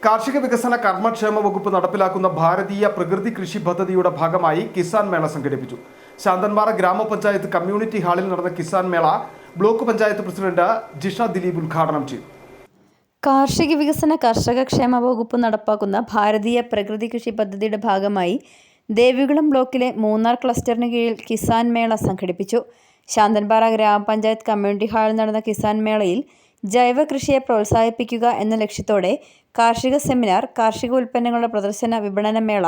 കാർഷിക വികസന കർമ്മക്ഷേമ വകുപ്പ് നടപ്പിലാക്കുന്ന ഭാരതീയ പ്രകൃതി കൃഷി പദ്ധതിയുടെ ഭാഗമായി കിസാൻ മേള സംഘടിപ്പിച്ചു. ശാന്തൻപാറ ഗ്രാമപഞ്ചായത്ത് കമ്മ്യൂണിറ്റി ഹാളിൽ നടന്ന കിസാൻ മേള ബ്ലോക്ക് പഞ്ചായത്ത് പ്രസിഡന്റ് ജിഷ ദിലീപ് ഉദ്ഘാടനം ചെയ്തു. കാർഷിക വികസന കർഷകക്ഷേമ വകുപ്പ് നടപ്പാക്കുന്ന ഭാരതീയ പ്രകൃതി കൃഷി പദ്ധതിയുടെ ഭാഗമായി ദേവികുളം ബ്ലോക്കിലെ മൂന്നാർ ക്ലസ്റ്ററിന് കീഴിൽ കിസാൻ മേള സംഘടിപ്പിച്ചു. ശാന്തൻപാറ ഗ്രാമപഞ്ചായത്ത് കമ്മ്യൂണിറ്റി ഹാളിൽ നടന്ന കിസാൻ മേളയിൽ ജൈവ കൃഷിയെ പ്രോത്സാഹിപ്പിക്കുക എന്ന ലക്ഷ്യത്തോടെ കാർഷിക സെമിനാർ, കാർഷിക ഉൽപ്പന്നങ്ങളുടെ പ്രദർശന വിപണന മേള,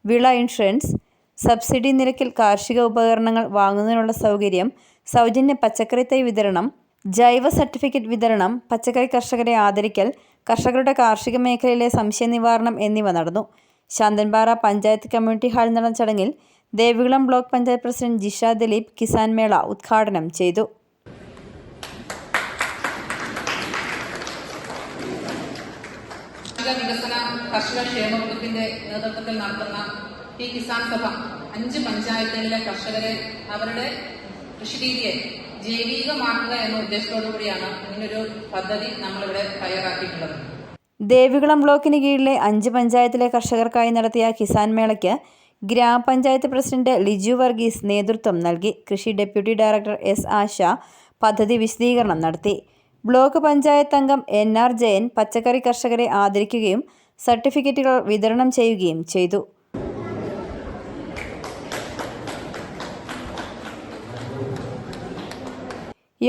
വിള ഇൻഷുറൻസ്, സബ്സിഡി നിരക്കിൽ കാർഷിക ഉപകരണങ്ങൾ വാങ്ങുന്നതിനുള്ള സൗകര്യം, സൗജന്യ പച്ചക്കറി തൈ വിതരണം, ജൈവ സർട്ടിഫിക്കറ്റ് വിതരണം, പച്ചക്കറി കർഷകരെ ആദരിക്കൽ, കർഷകരുടെ കാർഷിക മേഖലയിലെ സംശയ നിവാരണം എന്നിവ നടന്നു. ശാന്തൻപാറ പഞ്ചായത്ത് കമ്മ്യൂണിറ്റി ഹാളിൽ നടന്ന ചടങ്ങിൽ ദേവികുളം ബ്ലോക്ക് പഞ്ചായത്ത് പ്രസിഡന്റ് ജിഷ ദിലീപ് കിസാൻ മേള ഉദ്ഘാടനം ചെയ്തു. വികസന കർഷക ക്ഷേമ വകുപ്പിന്റെ നേതൃത്വത്തിൽ നടത്തുന്ന ഈ കിസാൻ സഭ 5 പഞ്ചായത്തുകളിലെ കർഷകരെ അവരുടെ കൃഷിരീതിയെ ജൈവികമാക്കുക എന്ന ഉദ്ദേശത്തോടു കൂടിയാണ് ഇങ്ങനൊരു പദ്ധതി നമ്മളിവിടെ തയ്യാറാക്കിയിട്ടുള്ളത്. ദേവികുളം ബ്ലോക്കിന് കീഴിലെ 5 പഞ്ചായത്തിലെ കർഷകർക്കായി നടത്തിയ കിസാൻ മേളയ്ക്ക് ഗ്രാമപഞ്ചായത്ത് പ്രസിഡന്റ് ലിജു വർഗീസ് നേതൃത്വം നൽകി. കൃഷി ഡെപ്യൂട്ടി ഡയറക്ടർ എസ് ആശ പദ്ധതി വിശദീകരണം നടത്തി. ബ്ലോക്ക് പഞ്ചായത്ത് അംഗം NR ജയൻ പച്ചക്കറി കർഷകരെ ആദരിക്കുകയും സർട്ടിഫിക്കറ്റുകൾ വിതരണം ചെയ്യുകയും ചെയ്തു.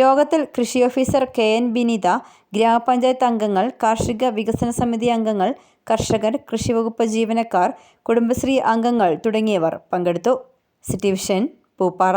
യോഗത്തിൽ കൃഷി ഓഫീസർ KN ബിനിത, ഗ്രാമപഞ്ചായത്ത് അംഗങ്ങൾ, കാർഷിക വികസന സമിതി അംഗങ്ങൾ, കർഷകർ, കൃഷിവകുപ്പ് ജീവനക്കാർ, കുടുംബശ്രീ അംഗങ്ങൾ തുടങ്ങിയവർ പങ്കെടുത്തു. City vision, Pooppara.